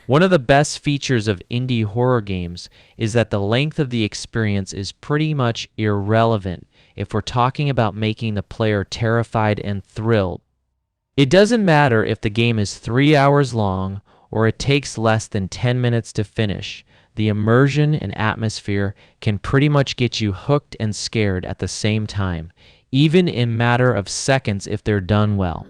One of the best features of indie horror games is that the length of the experience is pretty much irrelevant if we're talking about making the player terrified and thrilled. It doesn't matter if the game is 3 hours long or it takes less than 10 minutes to finish. The immersion and atmosphere can pretty much get you hooked and scared at the same time, even in a matter of seconds if they're done well.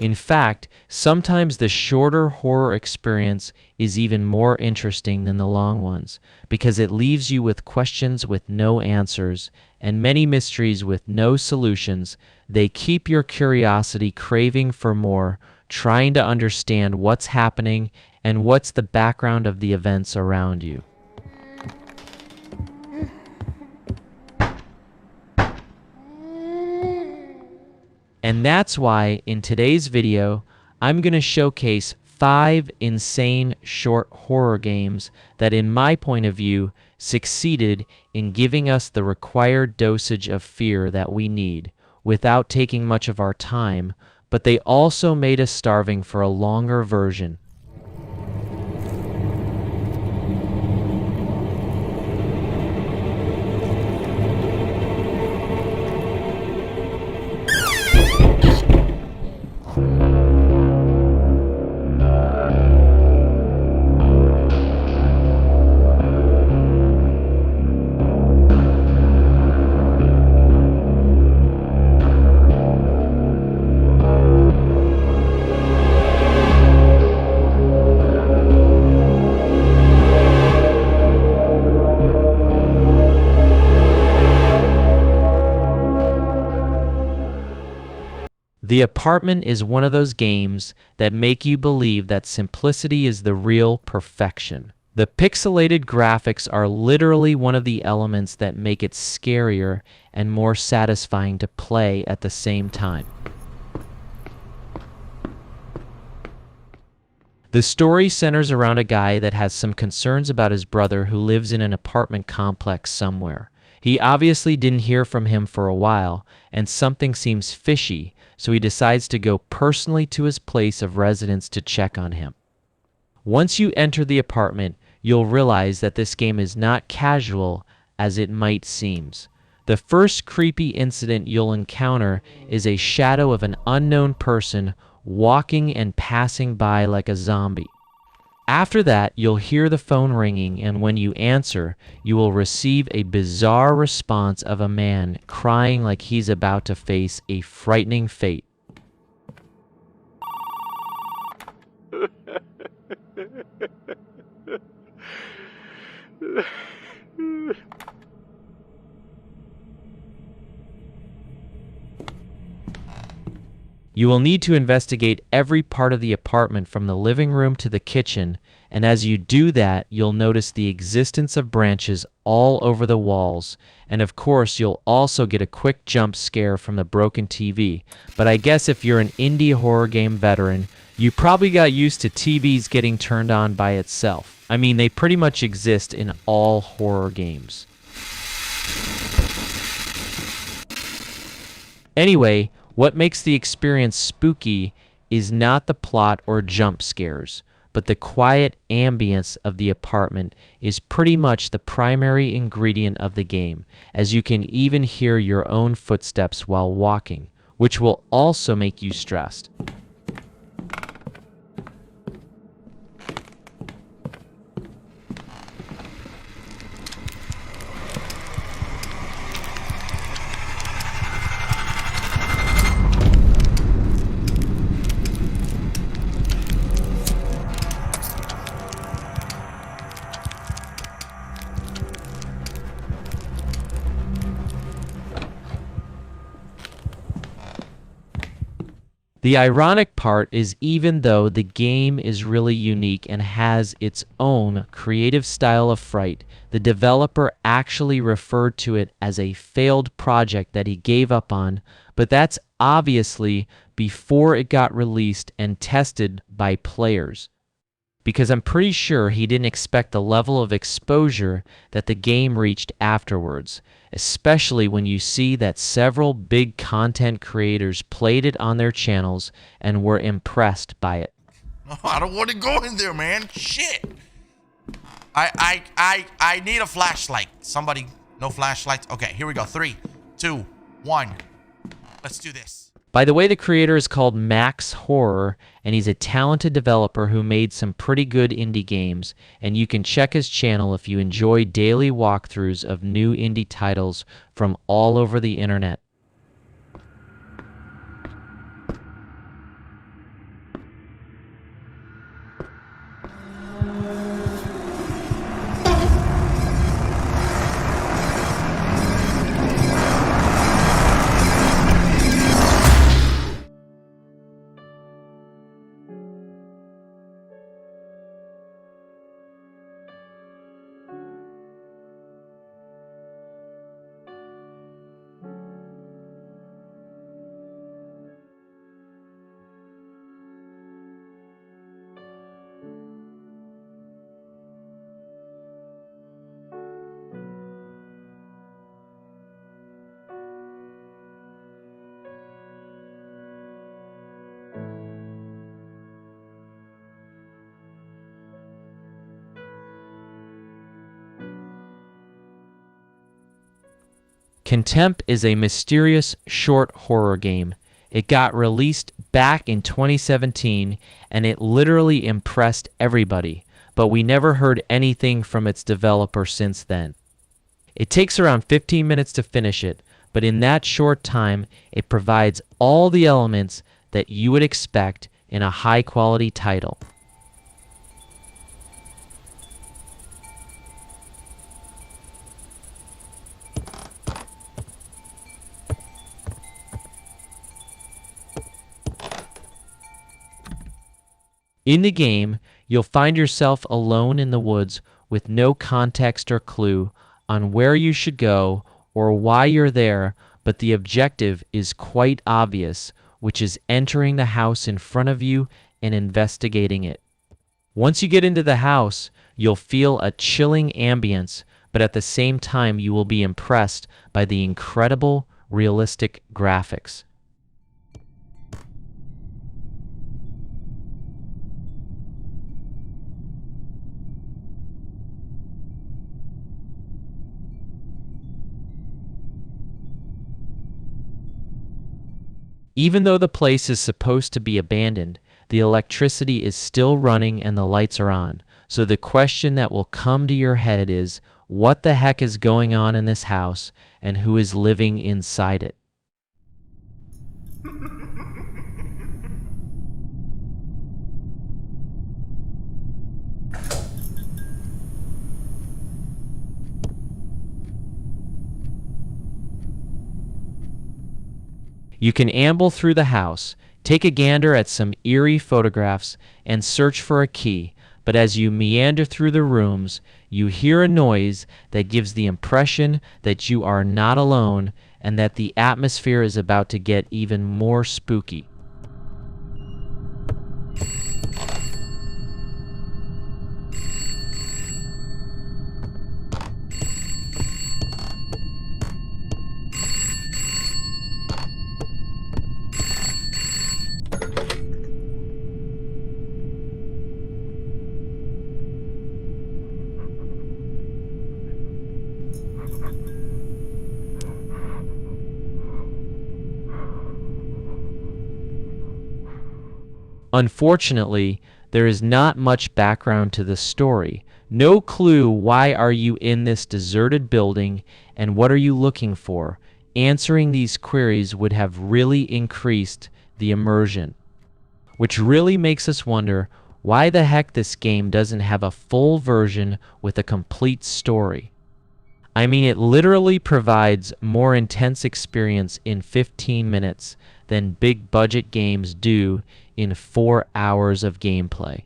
In fact, sometimes the shorter horror experience is even more interesting than the long ones because it leaves you with questions with no answers and many mysteries with no solutions. They keep your curiosity craving for more, trying to understand what's happening and what's the background of the events around you. And that's why in today's video, I'm going to showcase 5 insane short horror games that, in my point of view, succeeded in giving us the required dosage of fear that we need without taking much of our time, but they also made us starving for a longer version. The Apartment is one of those games that make you believe that simplicity is the real perfection. The pixelated graphics are literally one of the elements that make it scarier and more satisfying to play at the same time. The story centers around a guy that has some concerns about his brother who lives in an apartment complex somewhere. He obviously didn't hear from him for a while, and something seems fishy, so he decides to go personally to his place of residence to check on him. Once you enter the apartment, you'll realize that this game is not casual as it might seem. The first creepy incident you'll encounter is a shadow of an unknown person walking and passing by like a zombie. After that, you'll hear the phone ringing, and when you answer, you will receive a bizarre response of a man crying like he's about to face a frightening fate. You will need to investigate every part of the apartment from the living room to the kitchen, and as you do that, you'll notice the existence of branches all over the walls, and of course you'll also get a quick jump scare from the broken TV. But I guess if you're an indie horror game veteran, you probably got used to TVs getting turned on by itself. I mean, they pretty much exist in all horror games. Anyway, what makes the experience spooky is not the plot or jump scares, but the quiet ambience of the apartment is pretty much the primary ingredient of the game, as you can even hear your own footsteps while walking, which will also make you stressed. The ironic part is even though the game is really unique and has its own creative style of fright, the developer actually referred to it as a failed project that he gave up on, but that's obviously before it got released and tested by players. because I'm pretty sure he didn't expect the level of exposure that the game reached afterwards, especially when you see that several big content creators played it on their channels and were impressed by it. I don't want to go in there, man. Shit. I need a flashlight. Somebody, no flashlights? Okay, here we go. 3, 2, 1. Let's do this. By the way, the creator is called Max Horror, and he's a talented developer who made some pretty good indie games, and you can check his channel if you enjoy daily walkthroughs of new indie titles from all over the internet. Contempt is a mysterious short horror game. It got released back in 2017 and it literally impressed everybody, but we never heard anything from its developer since then. It takes around 15 minutes to finish it, but in that short time, it provides all the elements that you would expect in a high-quality title. In the game, you'll find yourself alone in the woods with no context or clue on where you should go or why you're there, but the objective is quite obvious, which is entering the house in front of you and investigating it. Once you get into the house, you'll feel a chilling ambience, but at the same time you will be impressed by the incredible, realistic graphics. Even though the place is supposed to be abandoned, the electricity is still running and the lights are on. So the question that will come to your head is, what the heck is going on in this house and who is living inside it? You can amble through the house, take a gander at some eerie photographs, and search for a key, but as you meander through the rooms, you hear a noise that gives the impression that you are not alone and that the atmosphere is about to get even more spooky. Unfortunately, there is not much background to the story. No clue why are you in this deserted building and what are you looking for. Answering these queries would have really increased the immersion, which really makes us wonder why the heck this game doesn't have a full version with a complete story. I mean, it literally provides more intense experience in 15 minutes than big budget games do in 4 hours of gameplay.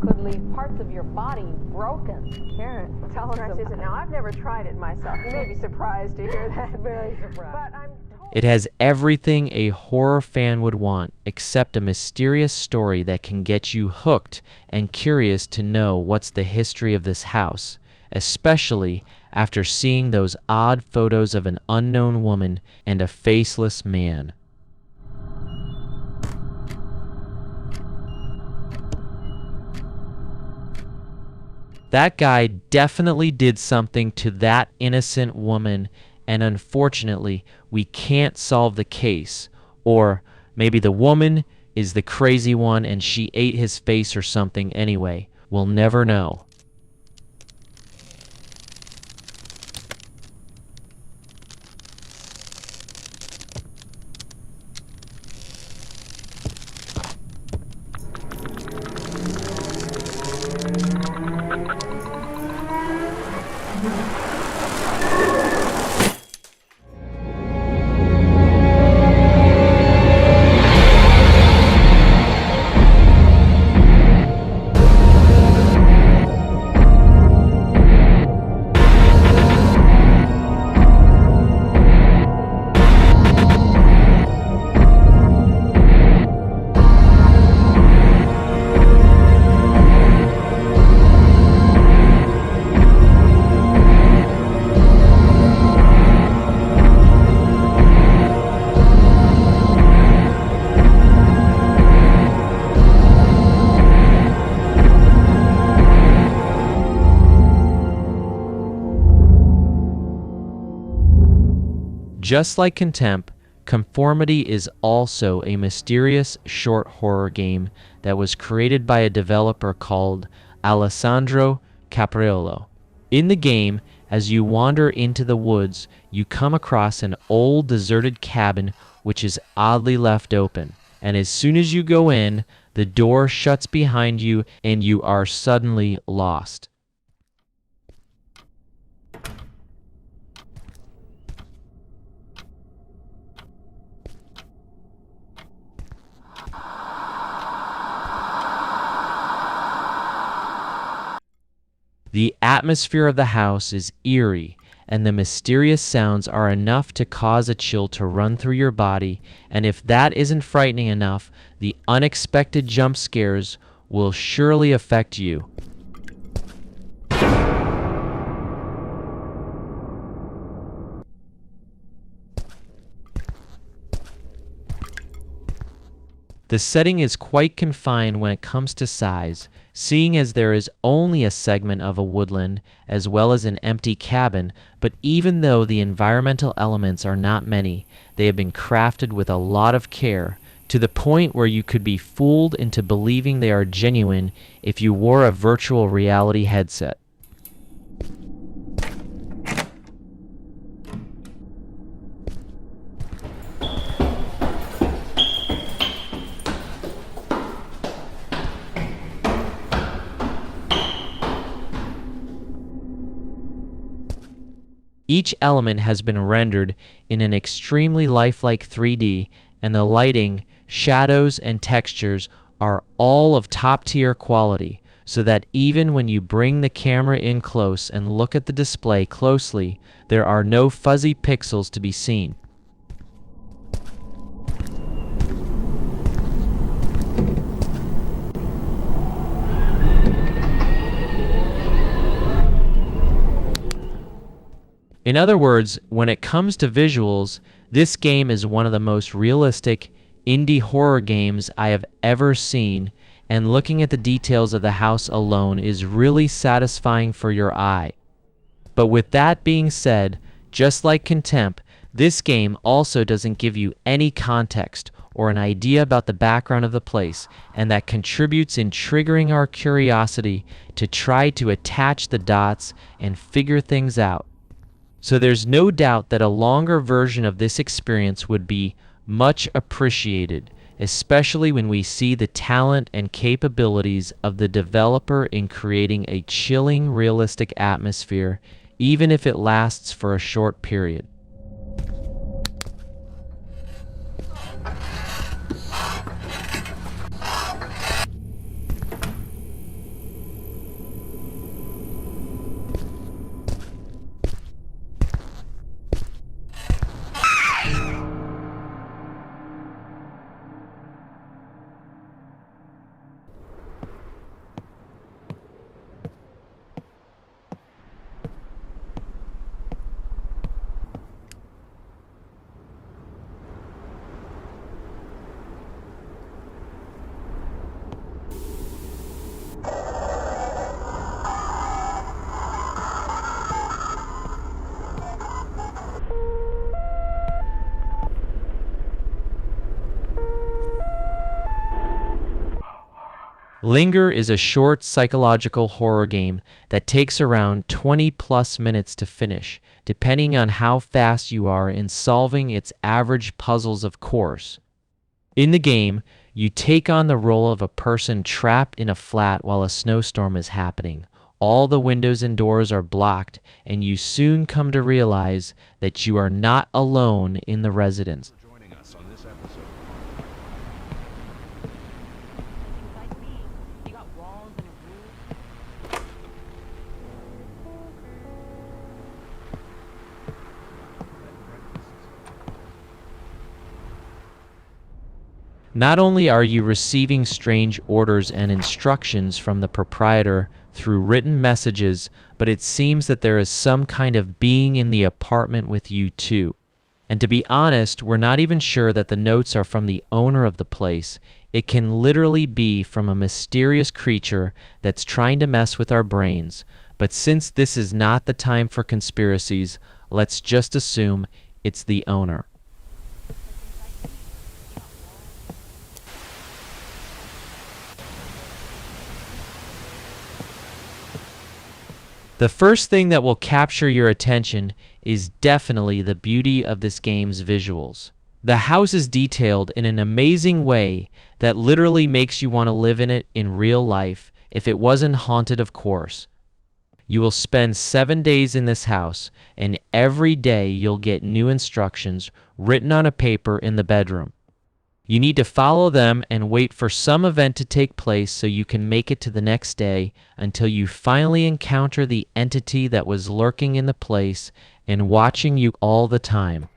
Good leave parts of your body broken. Karen, tell us about it. Now, I've never tried it myself. You may be surprised to hear that. Very surprised. But I'm It has everything a horror fan would want, except a mysterious story that can get you hooked and curious to know what's the history of this house, especially after seeing those odd photos of an unknown woman and a faceless man. That guy definitely did something to that innocent woman, and unfortunately, we can't solve the case. Or maybe the woman is the crazy one and she ate his face or something anyway. We'll never know. Just like Contempt, Conformity is also a mysterious short horror game that was created by a developer called Alessandro Capriolo. In the game, as you wander into the woods, you come across an old deserted cabin which is oddly left open, and as soon as you go in, the door shuts behind you and you are suddenly lost. The atmosphere of the house is eerie, and the mysterious sounds are enough to cause a chill to run through your body, and if that isn't frightening enough, the unexpected jump scares will surely affect you. The setting is quite confined when it comes to size, seeing as there is only a segment of a woodland as well as an empty cabin, but even though the environmental elements are not many, they have been crafted with a lot of care, to the point where you could be fooled into believing they are genuine if you wore a virtual reality headset. Each element has been rendered in an extremely lifelike 3D, and the lighting, shadows, and textures are all of top-tier quality, so that even when you bring the camera in close and look at the display closely, there are no fuzzy pixels to be seen. In other words, when it comes to visuals, this game is one of the most realistic indie horror games I have ever seen, and looking at the details of the house alone is really satisfying for your eye. But with that being said, just like Contempt, this game also doesn't give you any context or an idea about the background of the place, and that contributes in triggering our curiosity to try to attach the dots and figure things out. So there's no doubt that a longer version of this experience would be much appreciated, especially when we see the talent and capabilities of the developer in creating a chilling, realistic atmosphere, even if it lasts for a short period. Linger is a short psychological horror game that takes around 20 plus minutes to finish, depending on how fast you are in solving its average puzzles, of course. In the game, you take on the role of a person trapped in a flat while a snowstorm is happening. All the windows and doors are blocked, and you soon come to realize that you are not alone in the residence. Joining us on this episode. Like me, you got walls and a roof. Not only are you receiving strange orders and instructions from the proprietor through written messages, but it seems that there is some kind of being in the apartment with you too. And to be honest, we're not even sure that the notes are from the owner of the place. It can literally be from a mysterious creature that's trying to mess with our brains. But since this is not the time for conspiracies, let's just assume it's the owner. The first thing that will capture your attention is definitely the beauty of this game's visuals. The house is detailed in an amazing way that literally makes you want to live in it in real life, if it wasn't haunted, of course. You will spend 7 days in this house, and every day you'll get new instructions written on a paper in the bedroom. You need to follow them and wait for some event to take place so you can make it to the next day until you finally encounter the entity that was lurking in the place and watching you all the time.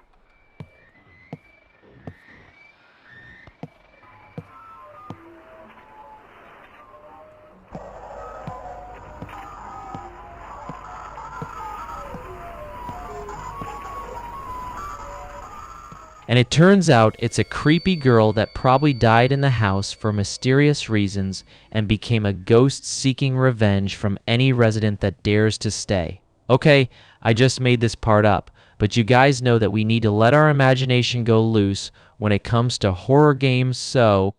And it turns out it's a creepy girl that probably died in the house for mysterious reasons and became a ghost seeking revenge from any resident that dares to stay. Okay, I just made this part up, but you guys know that we need to let our imagination go loose when it comes to horror games, so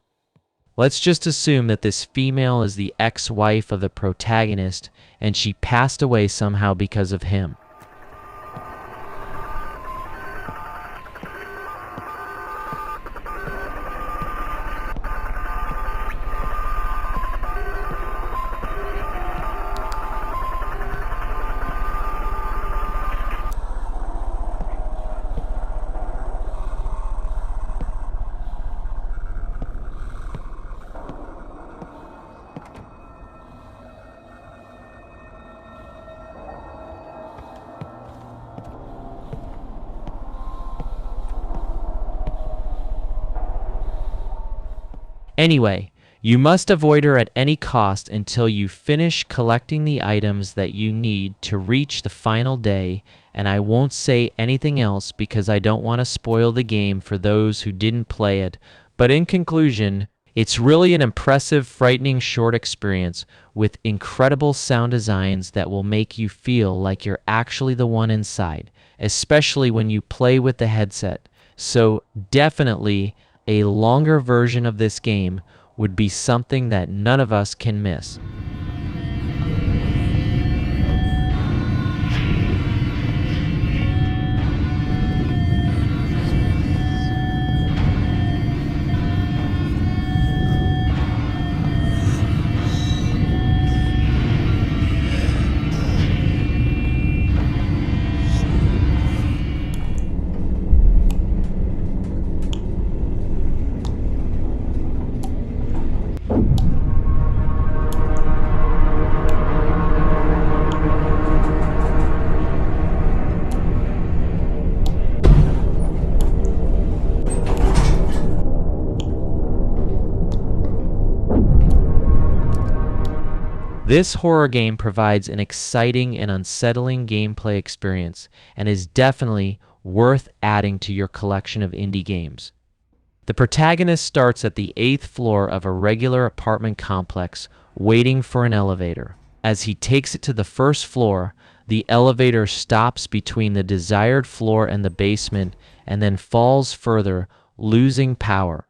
let's just assume that this female is the ex-wife of the protagonist and she passed away somehow because of him. Anyway, you must avoid her at any cost until you finish collecting the items that you need to reach the final day, and I won't say anything else because I don't want to spoil the game for those who didn't play it. But in conclusion, it's really an impressive, frightening short experience with incredible sound designs that will make you feel like you're actually the one inside, especially when you play with the headset. So definitely a longer version of this game would be something that none of us can miss. This horror game provides an exciting and unsettling gameplay experience and is definitely worth adding to your collection of indie games. The protagonist starts at the 8th floor of a regular apartment complex waiting for an elevator. As he takes it to the first floor, the elevator stops between the desired floor and the basement and then falls further, losing power.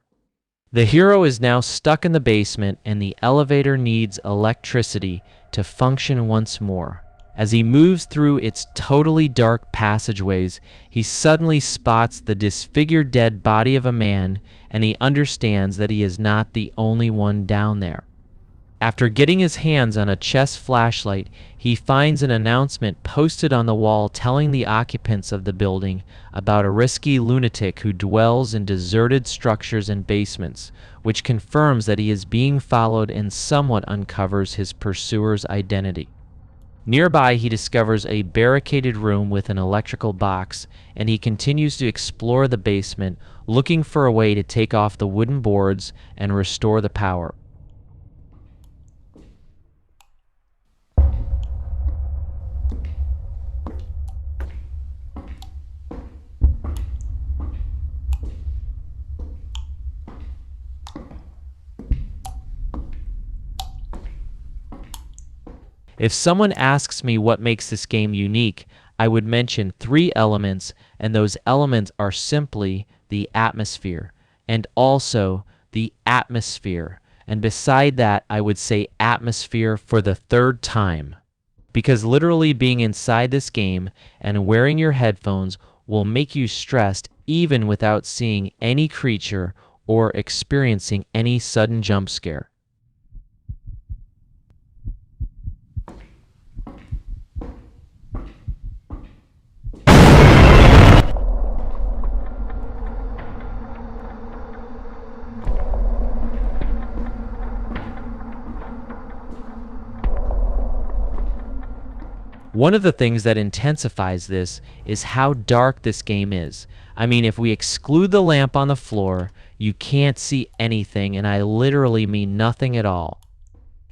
The hero is now stuck in the basement, and the elevator needs electricity to function once more. As he moves through its totally dark passageways, he suddenly spots the disfigured dead body of a man, and he understands that he is not the only one down there. After getting his hands on a chest flashlight, he finds an announcement posted on the wall telling the occupants of the building about a risky lunatic who dwells in deserted structures and basements, which confirms that he is being followed and somewhat uncovers his pursuer's identity. Nearby, he discovers a barricaded room with an electrical box, and he continues to explore the basement, looking for a way to take off the wooden boards and restore the power. If someone asks me what makes this game unique, I would mention 3 elements, and those elements are simply the atmosphere, and also the atmosphere. And beside that, I would say atmosphere for the 3rd time. Because literally being inside this game and wearing your headphones will make you stressed even without seeing any creature or experiencing any sudden jump scare. One of the things that intensifies this is how dark this game is. I mean, if we exclude the lamp on the floor, you can't see anything, and I literally mean nothing at all.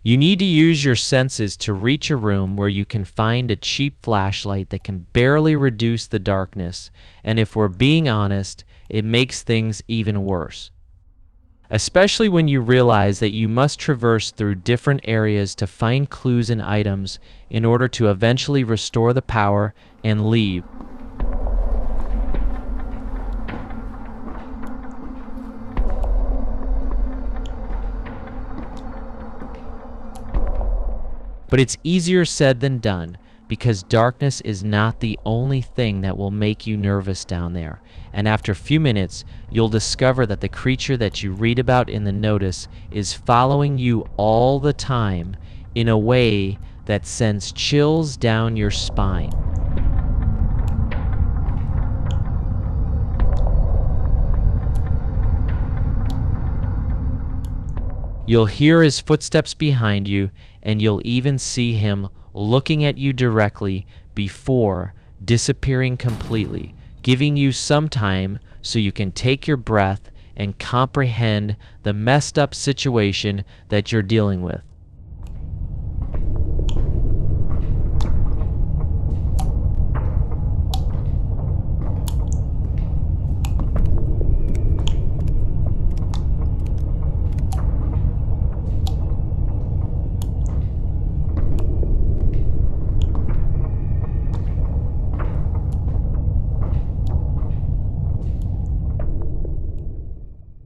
You need to use your senses to reach a room where you can find a cheap flashlight that can barely reduce the darkness, and if we're being honest, it makes things even worse. Especially when you realize that you must traverse through different areas to find clues and items in order to eventually restore the power and leave. But it's easier said than done, because darkness is not the only thing that will make you nervous down there. And after a few minutes, you'll discover that the creature that you read about in the notice is following you all the time in a way that sends chills down your spine. You'll hear his footsteps behind you, and you'll even see him looking at you directly before disappearing completely, giving you some time so you can take your breath and comprehend the messed up situation that you're dealing with.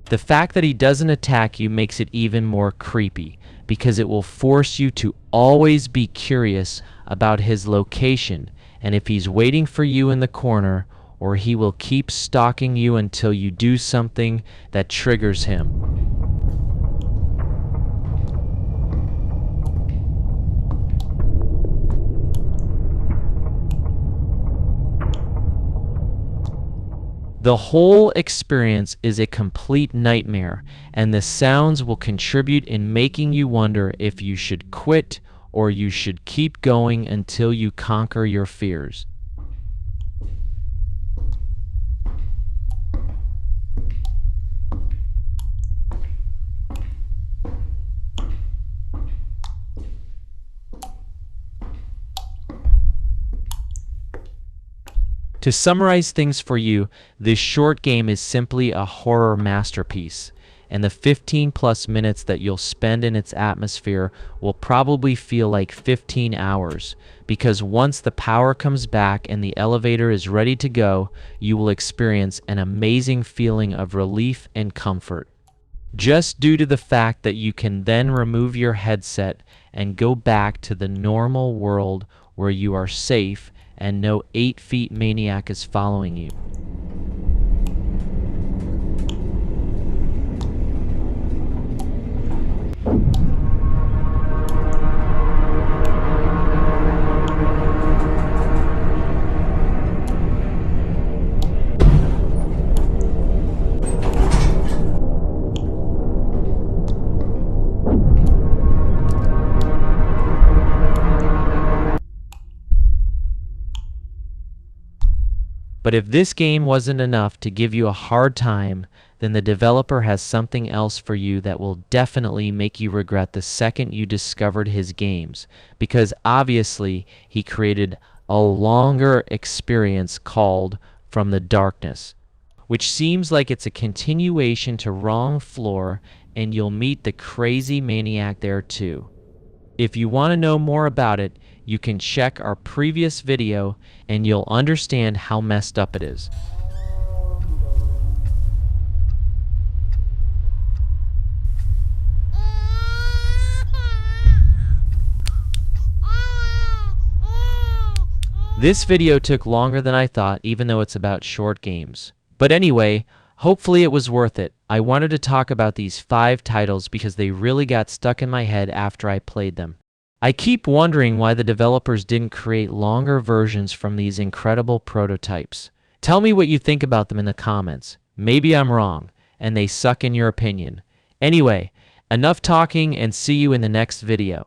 The fact that he doesn't attack you makes it even more creepy, because it will force you to always be curious about his location and if he's waiting for you in the corner, or he will keep stalking you until you do something that triggers him. The whole experience is a complete nightmare, and the sounds will contribute in making you wonder if you should quit or you should keep going until you conquer your fears. To summarize things for you, this short game is simply a horror masterpiece, and the 15+ minutes that you'll spend in its atmosphere will probably feel like 15 hours, because once the power comes back and the elevator is ready to go, you will experience an amazing feeling of relief and comfort. just due to the fact that you can then remove your headset and go back to the normal world where you are safe and no 8 feet maniac is following you. But if this game wasn't enough to give you a hard time, then the developer has something else for you that will definitely make you regret the second you discovered his games, because obviously he created a longer experience called From the Darkness, which seems like it's a continuation to Wrong Floor, and you'll meet the crazy maniac there too. If you want to know more about it, you can check our previous video and you'll understand how messed up it is. This video took longer than I thought, even though it's about short games. But anyway, hopefully it was worth it. I wanted to talk about these 5 titles because they really got stuck in my head after I played them. I keep wondering why the developers didn't create longer versions from these incredible prototypes. Tell me what you think about them in the comments. Maybe I'm wrong, and they suck in your opinion. Anyway, enough talking, and see you in the next video.